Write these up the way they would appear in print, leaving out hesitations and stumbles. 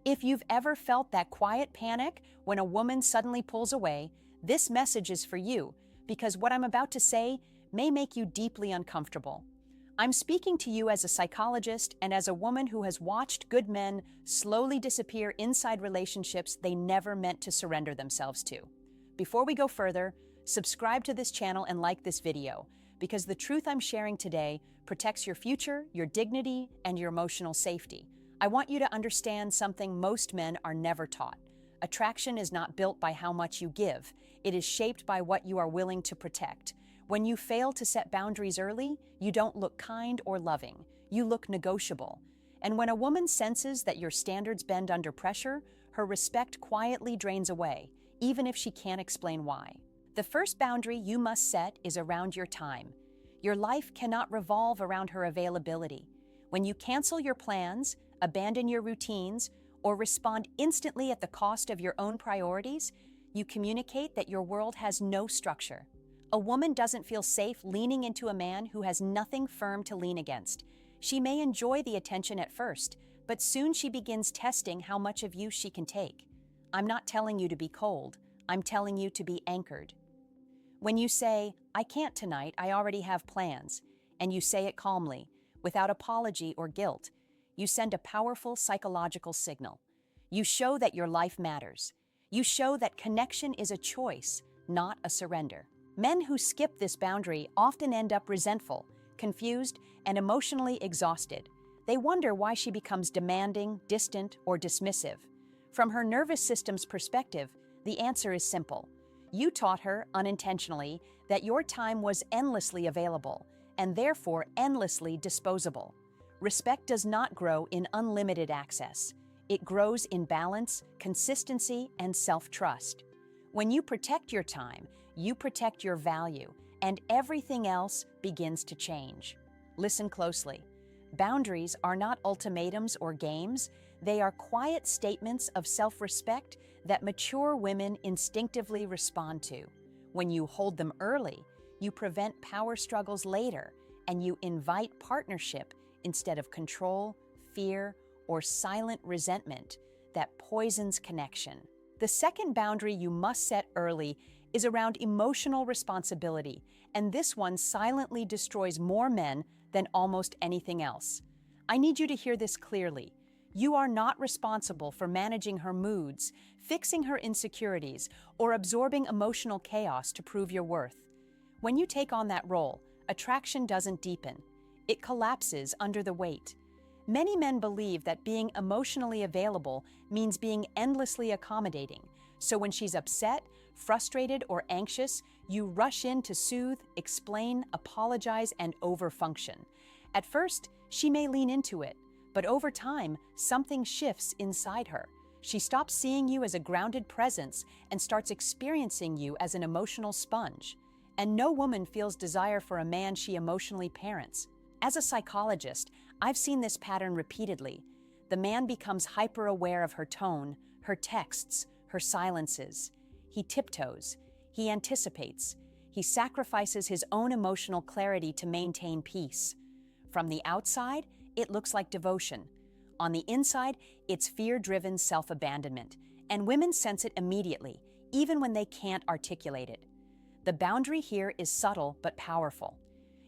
If you've ever felt that quiet panic when a woman suddenly pulls away, this message is for you, because what I'm about to say may make you deeply uncomfortable. I'm speaking to you as a psychologist and as a woman who has watched good men slowly disappear inside relationships they never meant to surrender themselves to. Before we go further, subscribe to this channel and like this video, because the truth I'm sharing today protects your future, your dignity, and your emotional safety. I want you to understand something most men are never taught. Attraction is not built by how much you give. It is shaped by what you are willing to protect. When you fail to set boundaries early, you don't look kind or loving. You look negotiable. And when a woman senses that your standards bend under pressure, her respect quietly drains away, even if she can't explain why. The first boundary you must set is around your time. Your life cannot revolve around her availability. When you cancel your plans, abandon your routines, or respond instantly at the cost of your own priorities, you communicate that your world has no structure. A woman doesn't feel safe leaning into a man who has nothing firm to lean against. She may enjoy the attention at first, but soon she begins testing how much of you she can take. I'm not telling you to be cold. I'm telling you to be anchored. When you say, "I can't tonight, I already have plans," and you say it calmly, without apology or guilt, you send a powerful psychological signal. You show that your life matters. You show that connection is a choice, not a surrender. Men who skip this boundary often end up resentful, confused, and emotionally exhausted. They wonder why she becomes demanding, distant, or dismissive. From her nervous system's perspective, the answer is simple. You taught her, unintentionally, that your time was endlessly available, and therefore endlessly disposable. Respect does not grow in unlimited access. It grows in balance, consistency, and self-trust. When you protect your time, you protect your value, and everything else begins to change. Listen closely. Boundaries are not ultimatums or games. They are quiet statements of self-respect that mature women instinctively respond to. When you hold them early, you prevent power struggles later, and you invite partnership instead of control, fear, or silent resentment that poisons connection. The second boundary you must set early is around emotional responsibility, and this one silently destroys more men than almost anything else. I need you to hear this clearly. You are not responsible for managing her moods, fixing her insecurities, or absorbing emotional chaos to prove your worth. When you take on that role, attraction doesn't deepen. It collapses under the weight. Many men believe that being emotionally available means being endlessly accommodating. So when she's upset, frustrated, or anxious, you rush in to soothe, explain, apologize, and overfunction. At first, she may lean into it, but over time, something shifts inside her. She stops seeing you as a grounded presence and starts experiencing you as an emotional sponge. And no woman feels desire for a man she emotionally parents. As a psychologist, I've seen this pattern repeatedly. The man becomes hyper-aware of her tone, her texts, her silences. He tiptoes. He anticipates. He sacrifices his own emotional clarity to maintain peace. From the outside, it looks like devotion. On the inside, it's fear-driven self-abandonment, and women sense it immediately, even when they can't articulate it. The boundary here is subtle but powerful.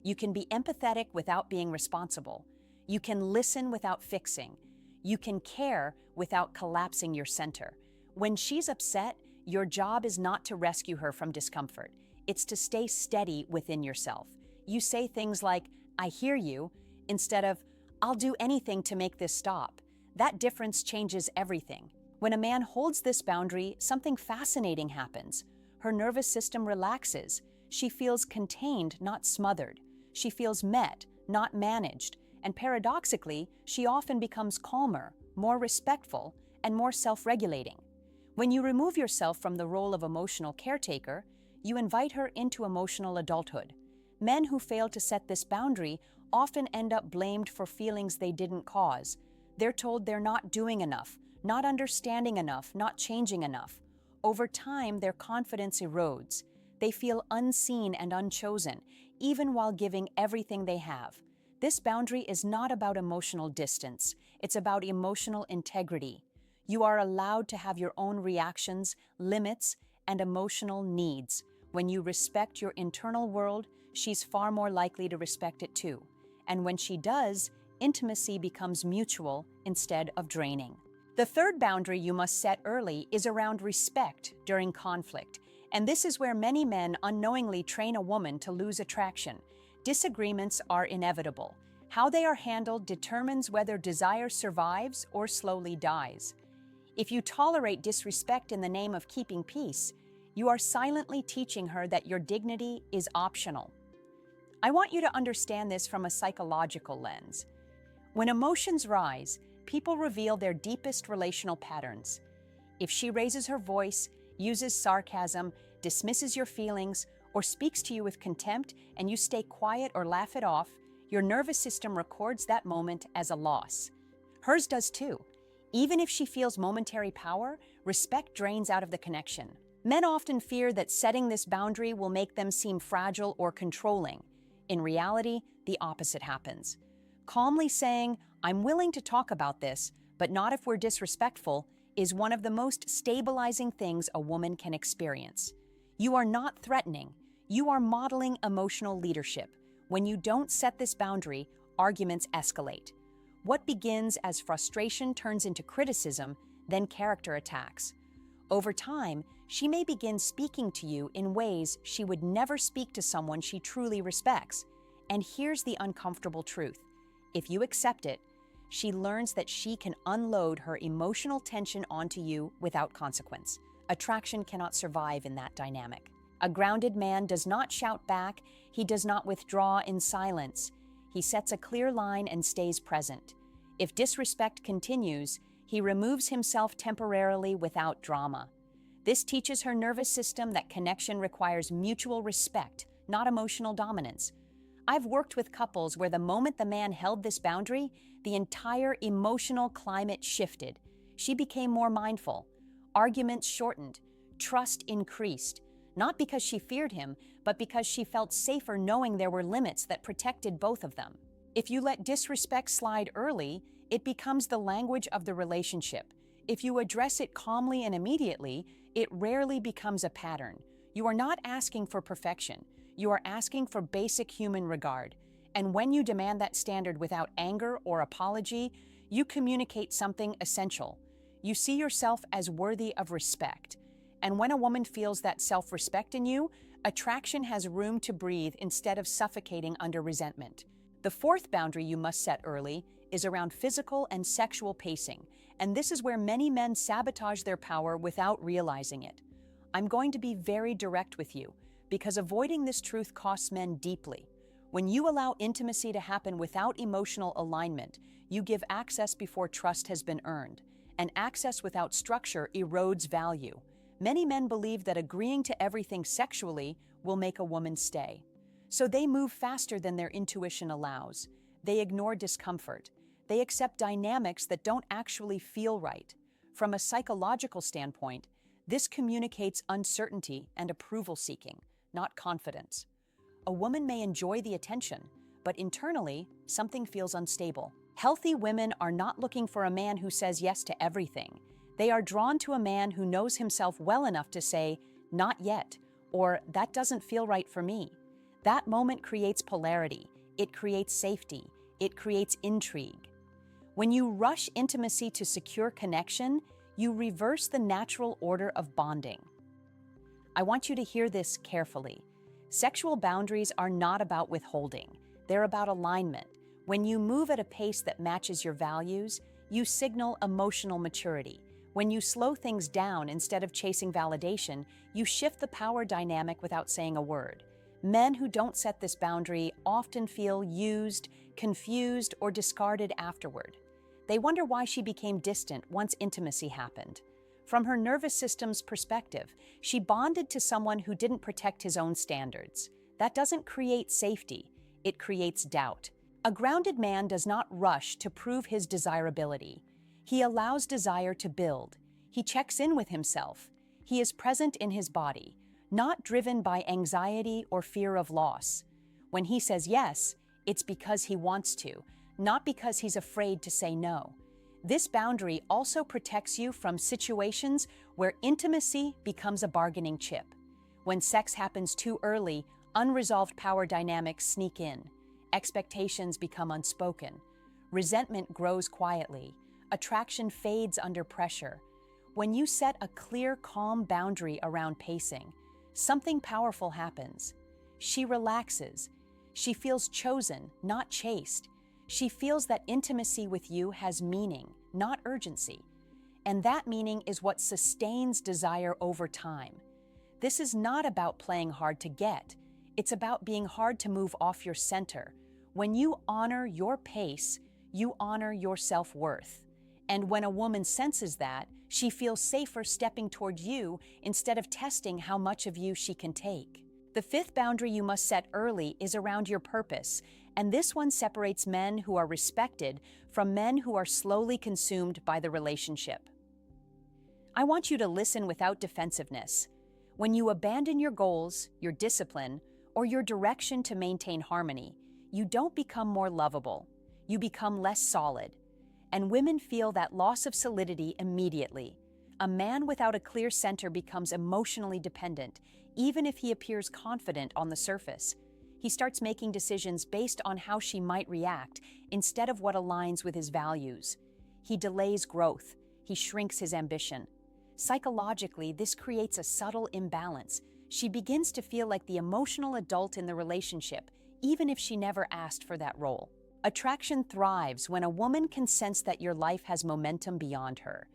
You can be empathetic without being responsible. You can listen without fixing. You can care without collapsing your center. When she's upset, your job is not to rescue her from discomfort. It's to stay steady within yourself. You say things like, "I hear you," instead of, "I'll do anything to make this stop." That difference changes everything. When a man holds this boundary, something fascinating happens. Her nervous system relaxes. She feels contained, not smothered. She feels met, not managed, and paradoxically, she often becomes calmer, more respectful, and more self-regulating. When you remove yourself from the role of emotional caretaker, you invite her into emotional adulthood. Men who fail to set this boundary often end up blamed for feelings they didn't cause. They're told they're not doing enough, not understanding enough, not changing enough. Over time, their confidence erodes. They feel unseen and unchosen, even while giving everything they have. This boundary is not about emotional distance. It's about emotional integrity. You are allowed to have your own reactions, limits, and emotional needs. When you respect your internal world, she's far more likely to respect it too. And when she does, intimacy becomes mutual instead of draining. The third boundary you must set early is around respect during conflict. And this is where many men unknowingly train a woman to lose attraction. Disagreements are inevitable. How they are handled determines whether desire survives or slowly dies. If you tolerate disrespect in the name of keeping peace, you are silently teaching her that your dignity is optional. I want you to understand this from a psychological lens. When emotions rise, people reveal their deepest relational patterns. If she raises her voice, uses sarcasm, dismisses your feelings, or speaks to you with contempt and you stay quiet or laugh it off, your nervous system records that moment as a loss. Hers does too. Even if she feels momentary power, respect drains out of the connection. Men often fear that setting this boundary will make them seem fragile or controlling. In reality, the opposite happens. Calmly saying, "I'm willing to talk about this, but not if we're disrespectful," is one of the most stabilizing things a woman can experience. You are not threatening. You are modeling emotional leadership. When you don't set this boundary, arguments escalate. What begins as frustration turns into criticism, then character attacks. Over time, she may begin speaking to you in ways she would never speak to someone she truly respects. And here's the uncomfortable truth. If you accept it, she learns that she can unload her emotional tension onto you without consequence. Attraction cannot survive in that dynamic. A grounded man does not shout back. He does not withdraw in silence. He sets a clear line and stays present. If disrespect continues, he removes himself temporarily without drama. This teaches her nervous system that connection requires mutual respect, not emotional dominance. I've worked with couples where the moment the man held this boundary, the entire emotional climate shifted. She became more mindful. Arguments shortened. Trust increased. Not because she feared him, but because she felt safer knowing there were limits that protected both of them. If you let disrespect slide early, it becomes the language of the relationship. If you address it calmly and immediately, it rarely becomes a pattern. You are not asking for perfection. You are asking for basic human regard. And when you demand that standard without anger or apology, you communicate something essential. You see yourself as worthy of respect. And when a woman feels that self-respect in you, attraction has room to breathe instead of suffocating under resentment. The fourth boundary you must set early is around physical and sexual pacing, and this is where many men sabotage their power without realizing it. I'm going to be very direct with you, because avoiding this truth costs men deeply. When you allow intimacy to happen without emotional alignment, you give access before trust has been earned, and access without structure erodes value. Many men believe that agreeing to everything sexually will make a woman stay. So they move faster than their intuition allows. They ignore discomfort. They accept dynamics that don't actually feel right. From a psychological standpoint, this communicates uncertainty and approval seeking, not confidence. A woman may enjoy the attention, but internally, something feels unstable. Healthy women are not looking for a man who says yes to everything. They are drawn to a man who knows himself well enough to say, "Not yet," or "That doesn't feel right for me." That moment creates polarity. It creates safety. It creates intrigue. When you rush intimacy to secure connection, you reverse the natural order of bonding. I want you to hear this carefully. Sexual boundaries are not about withholding. They're about alignment. When you move at a pace that matches your values, you signal emotional maturity. When you slow things down instead of chasing validation, you shift the power dynamic without saying a word. Men who don't set this boundary often feel used, confused, or discarded afterward. They wonder why she became distant once intimacy happened. From her nervous system's perspective, she bonded to someone who didn't protect his own standards. That doesn't create safety, it creates doubt. A grounded man does not rush to prove his desirability. He allows desire to build. He checks in with himself. He is present in his body, not driven by anxiety or fear of loss. When he says yes, it's because he wants to, not because he's afraid to say no. This boundary also protects you from situations where intimacy becomes a bargaining chip. When sex happens too early, unresolved power dynamics sneak in. Expectations become unspoken. Resentment grows quietly. Attraction fades under pressure. When you set a clear, calm boundary around pacing, something powerful happens. She relaxes. She feels chosen, not chased. She feels that intimacy with you has meaning, not urgency. And that meaning is what sustains desire over time. This is not about playing hard to get. It's about being hard to move off your center. When you honor your pace, you honor your self-worth. And when a woman senses that, she feels safer stepping toward you instead of testing how much of you she can take. The fifth boundary you must set early is around your purpose, and this one separates men who are respected from men who are slowly consumed by the relationship. I want you to listen without defensiveness. When you abandon your goals, your discipline, or your direction to maintain harmony, you don't become more lovable. You become less solid. And women feel that loss of solidity immediately. A man without a clear center becomes emotionally dependent, even if he appears confident on the surface. He starts making decisions based on how she might react instead of what aligns with his values. He delays growth. He shrinks his ambition. Psychologically, this creates a subtle imbalance. She begins to feel like the emotional adult in the relationship, even if she never asked for that role. Attraction thrives when a woman can sense that your life has momentum beyond her.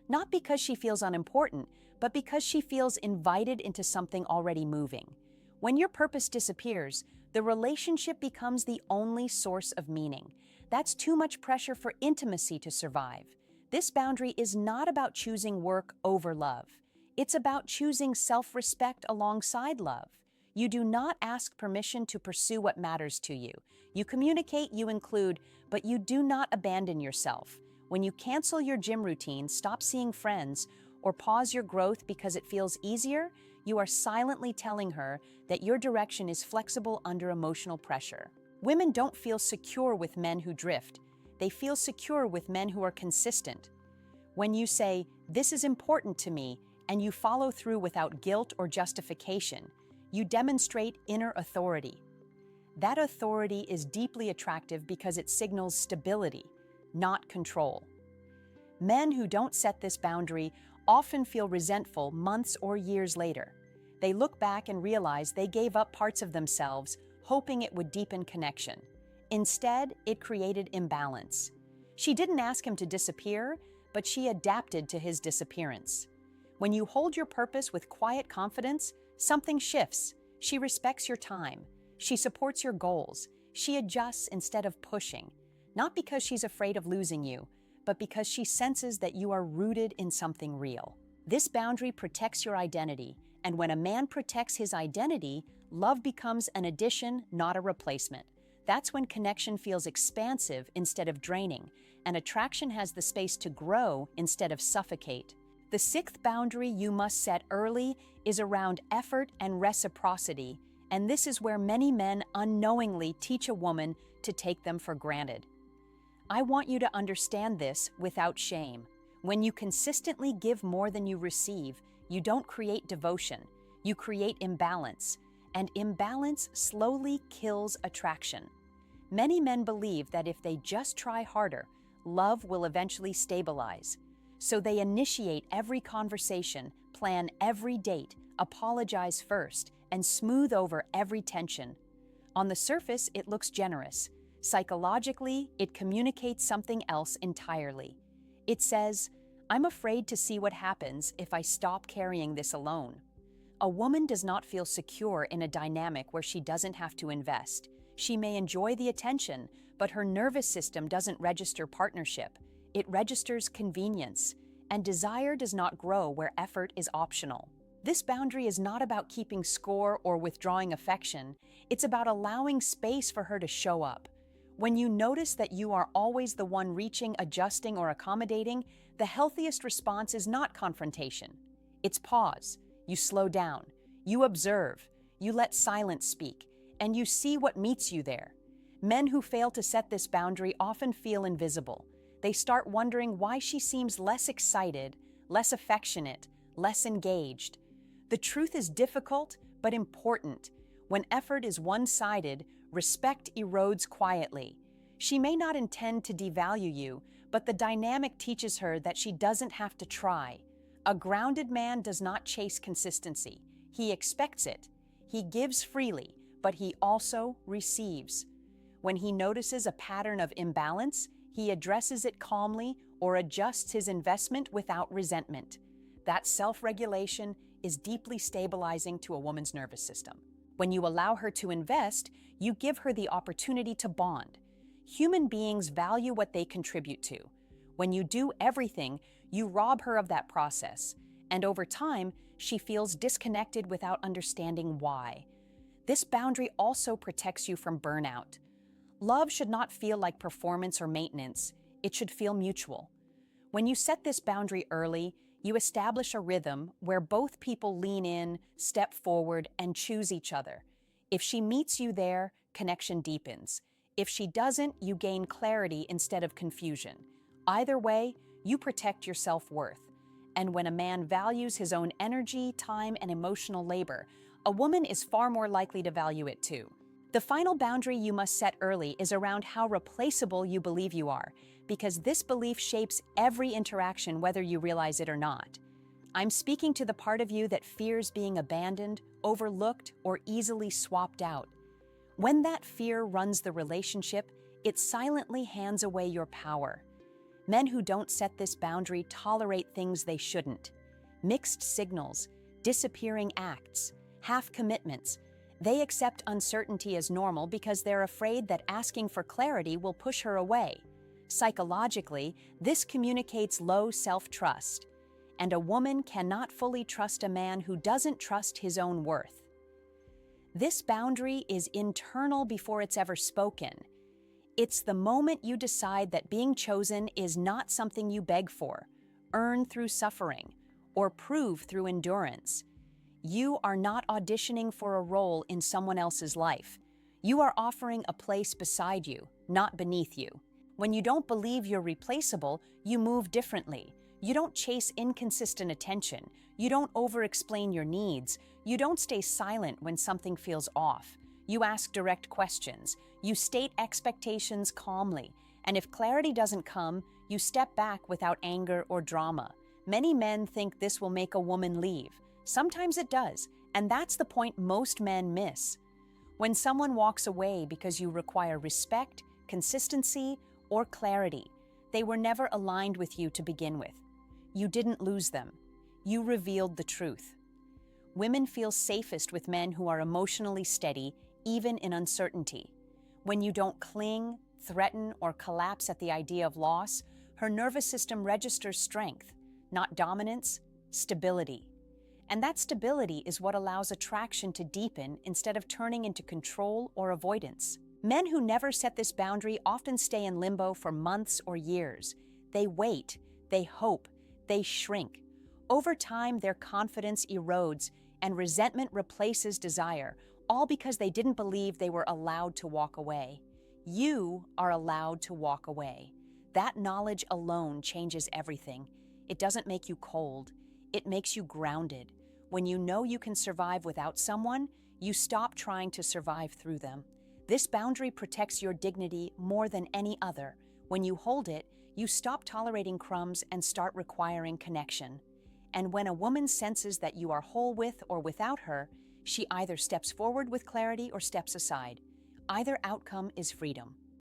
Not because she feels unimportant, but because she feels invited into something already moving. When your purpose disappears, the relationship becomes the only source of meaning. That's too much pressure for intimacy to survive. This boundary is not about choosing work over love. It's about choosing self-respect alongside love. You do not ask permission to pursue what matters to you. You communicate, you include, but you do not abandon yourself. When you cancel your gym routine, stop seeing friends, or pause your growth because it feels easier, you are silently telling her that your direction is flexible under emotional pressure. Women don't feel secure with men who drift. They feel secure with men who are consistent. When you say, "This is important to me," and you follow through without guilt or justification, you demonstrate inner authority. That authority is deeply attractive because it signals stability, not control. Men who don't set this boundary often feel resentful months or years later. They look back and realize they gave up parts of themselves, hoping it would deepen connection. Instead, it created imbalance. She didn't ask him to disappear, but she adapted to his disappearance. When you hold your purpose with quiet confidence, something shifts. She respects your time. She supports your goals. She adjusts instead of pushing, not because she's afraid of losing you, but because she senses that you are rooted in something real. This boundary protects your identity, and when a man protects his identity, love becomes an addition, not a replacement. That's when connection feels expansive instead of draining, and attraction has the space to grow instead of suffocate. The sixth boundary you must set early is around effort and reciprocity, and this is where many men unknowingly teach a woman to take them for granted. I want you to understand this without shame. When you consistently give more than you receive, you don't create devotion, you create imbalance, and imbalance slowly kills attraction. Many men believe that if they just try harder, love will eventually stabilize. So they initiate every conversation, plan every date, apologize first, and smooth over every tension. On the surface, it looks generous. Psychologically, it communicates something else entirely. It says, "I'm afraid to see what happens if I stop carrying this alone." A woman does not feel secure in a dynamic where she doesn't have to invest. She may enjoy the attention, but her nervous system doesn't register partnership. It registers convenience, and desire does not grow where effort is optional. This boundary is not about keeping score or withdrawing affection. It's about allowing space for her to show up. When you notice that you are always the one reaching, adjusting, or accommodating, the healthiest response is not confrontation. It's pause. You slow down. You observe. You let silence speak. And you see what meets you there. Men who fail to set this boundary often feel invisible. They start wondering why she seems less excited, less affectionate, less engaged. The truth is difficult, but important. When effort is one-sided, respect erodes quietly. She may not intend to devalue you, but the dynamic teaches her that she doesn't have to try. A grounded man does not chase consistency. He expects it. He gives freely, but he also receives. When he notices a pattern of imbalance, he addresses it calmly or adjusts his investment without resentment. That self-regulation is deeply stabilizing to a woman's nervous system. When you allow her to invest, you give her the opportunity to bond. Human beings value what they contribute to. When you do everything, you rob her of that process, and over time, she feels disconnected without understanding why. This boundary also protects you from burnout. Love should not feel like performance or maintenance. It should feel mutual. When you set this boundary early, you establish a rhythm where both people lean in, step forward, and choose each other. If she meets you there, connection deepens. If she doesn't, you gain clarity instead of confusion. Either way, you protect your self-worth. And when a man values his own energy, time, and emotional labor, a woman is far more likely to value it too. The final boundary you must set early is around how replaceable you believe you are, because this belief shapes every interaction whether you realize it or not. I'm speaking to the part of you that fears being abandoned, overlooked, or easily swapped out. When that fear runs the relationship, it silently hands away your power. Men who don't set this boundary tolerate things they shouldn't. Mixed signals, disappearing acts, half commitments. They accept uncertainty as normal because they're afraid that asking for clarity will push her away. Psychologically, this communicates low self-trust, and a woman cannot fully trust a man who doesn't trust his own worth. This boundary is internal before it's ever spoken. It's the moment you decide that being chosen is not something you beg for, earn through suffering, or prove through endurance. You are not auditioning for a role in someone else's life. You are offering a place beside you, not beneath you. When you don't believe you're replaceable, you move differently. You don't chase inconsistent attention. You don't over-explain your needs. You don't stay silent when something feels off. You ask direct questions. You state expectations calmly. And if clarity doesn't come, you step back without anger or drama. Many men think this will make a woman leave. Sometimes it does, and that's the point most men miss. When someone walks away because you require respect, consistency, or clarity, they were never aligned with you to begin with. You didn't lose them. You revealed the truth. Women feel safest with men who are emotionally steady, even in uncertainty. When you don't cling, threaten, or collapse at the idea of loss, her nervous system registers strength, not dominance, stability. And that stability is what allows attraction to deepen instead of turning into control or avoidance. Men who never set this boundary often stay in limbo for months or years. They wait, they hope, they shrink. Over time, their confidence erodes and resentment replaces desire, all because they didn't believe they were allowed to walk away. You are allowed to walk away. That knowledge alone changes everything. It doesn't make you cold. It makes you grounded. When you know you can survive without someone, you stop trying to survive through them. This boundary protects your dignity more than any other. When you hold it, you stop tolerating crumbs and start requiring connection. And when a woman senses that you are whole with or without her, she either steps forward with clarity or steps aside. Either outcome is freedom.